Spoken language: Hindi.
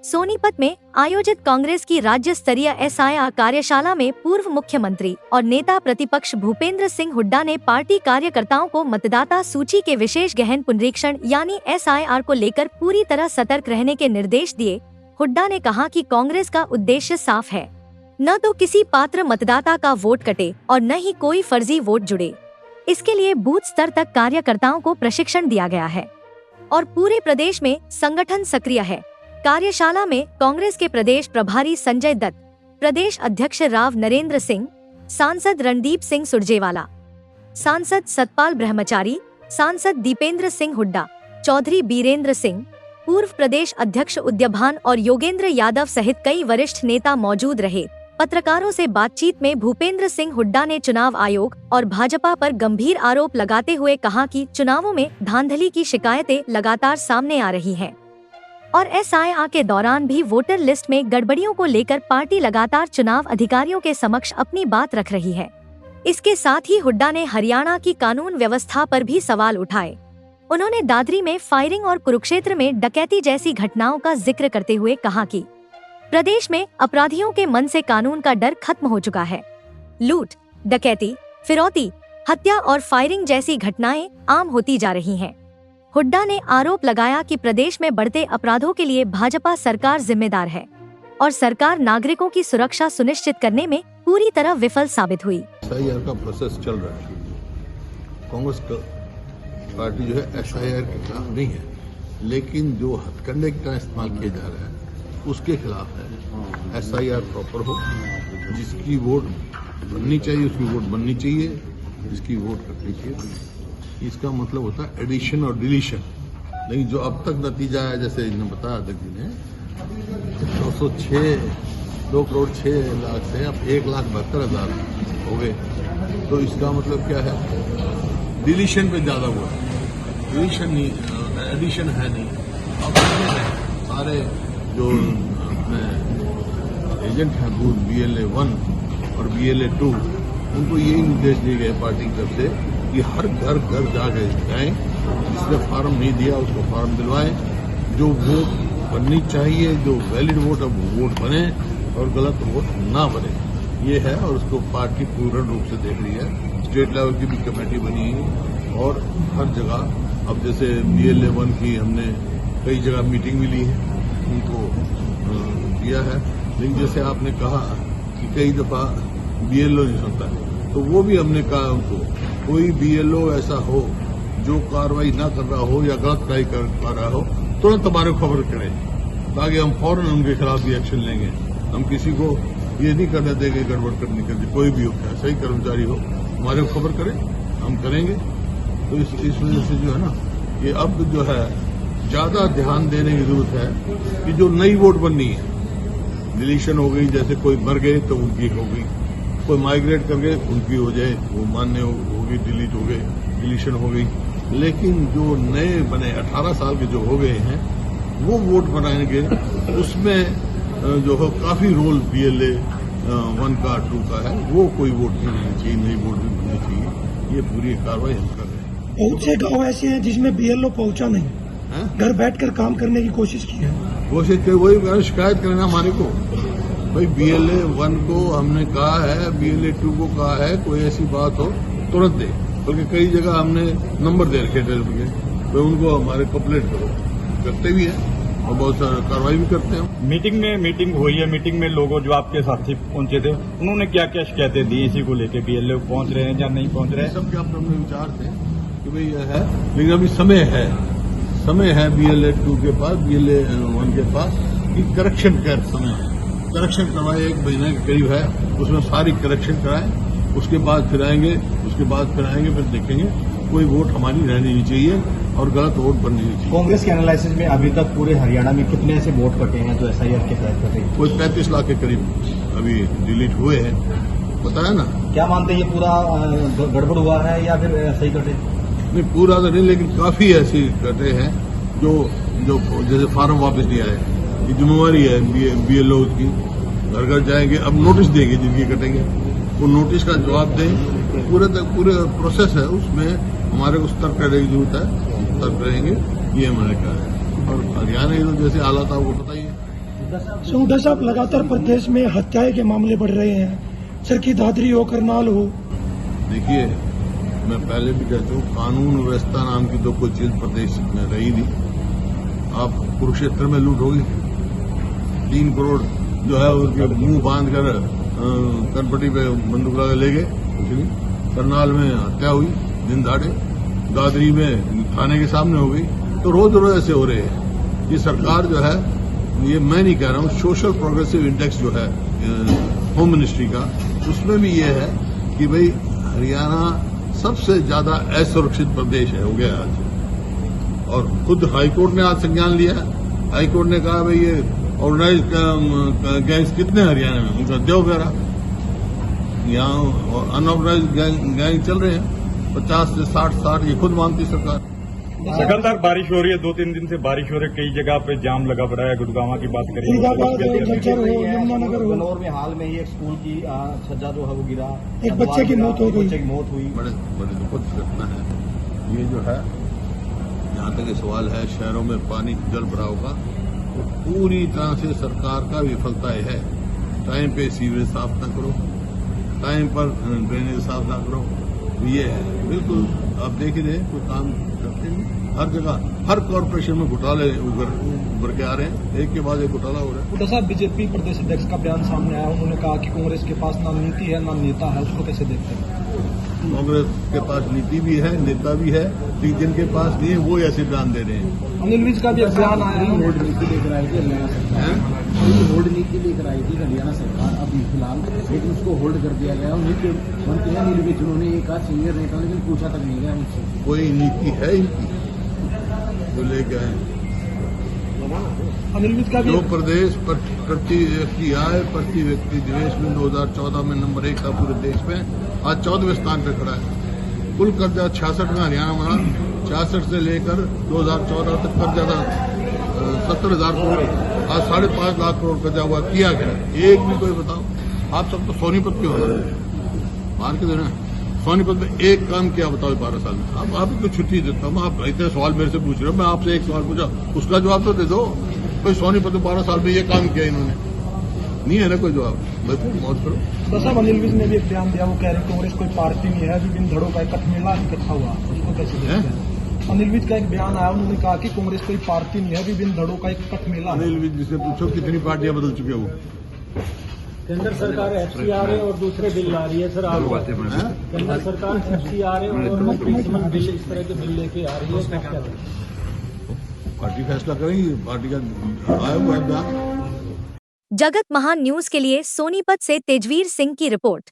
सोनीपत में आयोजित कांग्रेस की राज्य स्तरीय SIR कार्यशाला में पूर्व मुख्यमंत्री और नेता प्रतिपक्ष भूपेंद्र सिंह हुड्डा ने पार्टी कार्यकर्ताओं को मतदाता सूची के विशेष गहन पुनरीक्षण यानी SIR को लेकर पूरी तरह सतर्क रहने के निर्देश दिए। हुड्डा ने कहा कि कांग्रेस का उद्देश्य साफ है, न तो किसी पात्र मतदाता का वोट कटे और न ही कोई फर्जी वोट जुड़े। इसके लिए बूथ स्तर तक कार्यकर्ताओं को प्रशिक्षण दिया गया है और पूरे प्रदेश में संगठन सक्रिय है। कार्यशाला में कांग्रेस के प्रदेश प्रभारी संजय दत्त, प्रदेश अध्यक्ष राव नरेंद्र सिंह, सांसद रणदीप सिंह सुरजेवाला, सांसद सतपाल ब्रह्मचारी, सांसद दीपेंद्र सिंह हुड्डा, चौधरी बीरेंद्र सिंह, पूर्व प्रदेश अध्यक्ष उद्यभान और योगेंद्र यादव सहित कई वरिष्ठ नेता मौजूद रहे। पत्रकारों से बातचीत में भूपेंद्र सिंह हुड्डा ने चुनाव आयोग और भाजपा पर गंभीर आरोप लगाते हुए कहा कि चुनावों में धांधली की शिकायतें लगातार सामने आ रही हैं और SIR के दौरान भी वोटर लिस्ट में गड़बड़ियों को लेकर पार्टी लगातार चुनाव अधिकारियों के समक्ष अपनी बात रख रही है। इसके साथ ही हुड्डा ने हरियाणा की कानून व्यवस्था पर भी सवाल उठाए। उन्होंने दादरी में फायरिंग और कुरुक्षेत्र में डकैती जैसी घटनाओं का जिक्र करते हुए कहा कि प्रदेश में अपराधियों के मन से कानून का डर खत्म हो चुका है। लूट, डकैती, फिरौती, हत्या और फायरिंग जैसी घटनाएं आम होती जा रही हैं। हुड्डा ने आरोप लगाया कि प्रदेश में बढ़ते अपराधों के लिए भाजपा सरकार जिम्मेदार है और सरकार नागरिकों की सुरक्षा सुनिश्चित करने में पूरी तरह विफल साबित हुई। SIR का प्रोसेस चल रहा है। कांग्रेस पार्टी जो है SIR के खिलाफ नहीं है, लेकिन जो हथकंडे का इस्तेमाल किया जा रहा है उसके खिलाफ है। SIR प्रॉपर हो, जिसकी वोट बननी चाहिए उसकी वोट बननी चाहिए, जिसकी वोट कटनी चाहिए। इसका मतलब होता है एडिशन और डिलीशन। लेकिन जो अब तक नतीजा है, जैसे इन्होंने बताया अध्यक्ष जी ने, 2 करोड़ 6 लाख से अब 1,72,000 हो गए। तो इसका मतलब क्या है, डिलीशन पे ज्यादा हुआ है, डिलीशन नहीं, एडिशन है नहीं। अब सारे जो अपने एजेंट हैं बूथ BLA 1 और BLA 2, उनको यही निर्देश दिए गए पार्टी की तरफ से कि हर घर जाके जाएं, जिसने फार्म नहीं दिया उसको फार्म दिलवाएं। जो वोट बननी चाहिए, जो वैलिड वोट अब वोट बने और गलत वोट ना बने, ये है। और उसको पार्टी पूर्ण रूप से देख रही है। स्टेट लेवल की भी कमेटी बनी है और हर जगह अब जैसे BLA 1 की हमने कई जगह मीटिंग भी ली है, उनको दिया है। लेकिन जैसे आपने कहा कि कई दफा BLO नहीं सुनता है, तो वो भी हमने कहा उनको, कोई BLO ऐसा हो जो कार्रवाई ना कर रहा हो या गलत कार्रवाई कर रहा हो, तुरंत हमारे खबर करें, ताकि हम फौरन उनके खिलाफ भी एक्शन लेंगे। हम किसी को ये नहीं करने देंगे गड़बड़ करने के लिए, कोई भी हो, क्या सही कर्मचारी हो, हमारे को खबर करें, हम करेंगे। तो इस वजह से जो है ना, ये अब जो है ज्यादा ध्यान देने की जरूरत है कि जो नई वोट बननी है, डिलीशन हो गई, जैसे कोई मर गए तो उनकी हो गई, कोई माइग्रेट कर गए उनकी हो जाए, वो मान्य होगी, डिलीट हो गए, डिलीशन हो गई। लेकिन जो नए बने 18 साल के जो हो गए हैं, वो वोट बनाएंगे, उसमें जो है काफी रोल BLA 1 का 2 का है, वो कोई वोट नहीं होनी चाहिए, नई वोट भी बननी चाहिए। ये पूरी कार्रवाई हम कर रहे हैं। बहुत से गाँव ऐसे हैं जिसमें BLO पहुंचा नहीं, घर बैठकर काम करने की कोशिश की है। कोशिश कर, वही शिकायत करना हमारे को। भाई BLA 1 को हमने कहा है, BLA 2 को कहा है, कोई ऐसी बात हो तुरंत दे, बल्कि कई जगह हमने नंबर दे रखे टेलीफोन के, तो उनको हमारे कंप्लेंट करो, करते भी है और बहुत सारा कार्रवाई भी करते हैं। मीटिंग हुई है, मीटिंग में लोगों जो आपके साथी पहुंचे थे, उन्होंने क्या क्या शिकायतें दी इसी को लेकर, BLA पहुंच रहे हैं या नहीं पहुंच रहे हैं? सबके अपने विचार थे कि भाई यह है, लेकिन अभी समय है BLA 2 के पास, BLA 1 के पास कि करेक्शन का समय है, करेक्शन करवाए, 1 महीने के करीब है, उसमें सारी करेक्शन कराए, उसके बाद फिर आएंगे, फिर देखेंगे। कोई वोट हमारी रहनी नहीं चाहिए और गलत वोट बननी नहीं चाहिए। कांग्रेस के एनालिसिस में अभी तक पूरे हरियाणा में कितने ऐसे वोट कटे हैं जो SIR के तहत कटे? कोई 35 लाख के करीब अभी डिलीट हुए हैं, बताया ना। क्या मानते हैं, ये पूरा गड़बड़ हुआ है या फिर सही कटे? नहीं, पूरा तो नहीं, लेकिन काफी ऐसी कटे हैं जो जैसे फार्म वापस नहीं आए, ये जिम्मेवारी है BLO की। घर जाएंगे, अब नोटिस देंगे जिनकी कटेंगे, वो नोटिस का जवाब दें। पूरे प्रोसेस है, उसमें हमारे को सतर्क रहने की जरूरत है, सतर्क रहेंगे, ये हमारे कहा है। और हरियाणा के तो जैसे हालात आपको पता ही है। हुड्डा साहब, लगातार प्रदेश में हत्याएं के मामले बढ़ रहे हैं, चरखी दादरी हो, करनाल हो। देखिए, मैं पहले भी कहता हूँ, कानून व्यवस्था नाम की तो कोई चीज प्रदेश में रही नहीं। आप कुरुक्षेत्र में लूट होगी, 3 करोड़ जो है उसके मुंह बांध कर कनपट्टी पे बंदूक लगा ले गए, कुछ नहीं। करनाल में हत्या हुई दिन दहाड़े, दादरी में थाने के सामने हो गई। तो रोज रोज ऐसे हो रहे हैं। ये सरकार जो है, ये मैं नहीं कह रहा हूँ, सोशल प्रोग्रेसिव इंडेक्स जो है होम मिनिस्ट्री का, उसमें भी ये है कि भाई हरियाणा सबसे ज्यादा असुरक्षित प्रदेश है, हो गया आज। और खुद हाईकोर्ट ने आज संज्ञान लिया। हाईकोर्ट ने कहा भाई ये ऑर्गेनाइज गैंग्स कितने हरियाणा में, उनका देव वगैरह, यहाँ अनऑर्गेनाइज गैंग चल रहे हैं 50 से 60, ये खुद मानती सरकार। लगातार बारिश हो रही है, 2-3 दिन से बारिश हो रही है, कई जगह पे जाम लगा पड़ा है। गुड़गांव की बात करें, गन्नौर में हाल में ही एक स्कूल की छज्जा जो है वो गिरा, एक बच्चे की मौत हो गई। बड़े दुखद घटना है ये जो है। जहाँ तक ये सवाल है शहरों में पानी जल भराव का, तो पूरी तरह से सरकार का विफलता है। टाइम पे सीवरेज साफ न करो, टाइम पर ड्रेनेज साफ न करो, ये है बिल्कुल। आप देख ही रहे, कोई काम करते नहीं। हर जगह, हर कॉर्पोरेशन में घोटाले उभर के आ रहे हैं, एक के बाद एक घोटाला हो रहा है। हुड्डा साहब, बीजेपी प्रदेश अध्यक्ष का बयान सामने आया, उन्होंने कहा कि कांग्रेस के पास ना नीति है ना नेता है, उसको कैसे देखते हैं? कांग्रेस के पास नीति भी है, नेता भी है, लेकिन जिनके पास नहीं है वो ऐसे बयान दे रहे हैं। अनिल विज का भी एक बयान आया है, रोड नीति लेकर आई थी हरियाणा सरकार, रोड नीति लेकर आई थी हरियाणा सरकार अभी फिलहाल, लेकिन उसको होल्ड कर दिया गया। नीति मंत्री अनिल विज, उन्होंने एक आज सीनियर नेता, लेकिन पूछा तक नहीं गया उनसे। कोई नीति है इनकी जो लेके आए? अनिल विज का भी जो प्रदेश प्रति व्यक्ति आय प्रति व्यक्ति निवेश में 2014 में नंबर 1 था पूरे देश में, आज 14वें स्थान पर खड़ा है। कुल कर्जा 66 में हरियाणा बना, 66 से लेकर 2014 तक कर्जा था 70,000 करोड़, आज 5.5 लाख करोड़ कर्जा हुआ। किया गया एक भी कोई बताओ? आप सब तो सोनीपत के हो मार के देना। सोनीपत में एक काम किया बताओ 12 साल में? अब आप तो छुट्टी देता हूँ, आप इतने सवाल मेरे से पूछ रहे हो, मैं आपसे एक सवाल पूछा, उसका जवाब तो दे दो। कोई सोनीपत में 12 साल में ये काम किया इन्होंने? नहीं है ना कोई जवाब, बिल्कुल मौत करो। बस अब अनिल विज ने भी एक बयान दिया, वो कह रहे हैं कांग्रेस कोई पार्टी नहीं है, विभिन्न धड़ों का एक कठमेला इकट्ठा हुआ, उसको कैसे देखते हैं? अनिल विज का एक बयान आया, उन्होंने कहा कि कांग्रेस कोई पार्टी नहीं है, विभिन्न धड़ों का एक कठमेला। अनिल विज से पूछो कितनी पार्टियां बदल चुके हो? केंद्र सरकार FCRA और दूसरे बिल ला रही है सर। आप केंद्र सरकार FCRA और बिल, इस तरह के बिल लेके आ रही है, क्या पार्टी फैसला करेंगी, पार्टी का आया हुआ है। जगत महान न्यूज के लिए सोनीपत से तेजवीर सिंह की रिपोर्ट।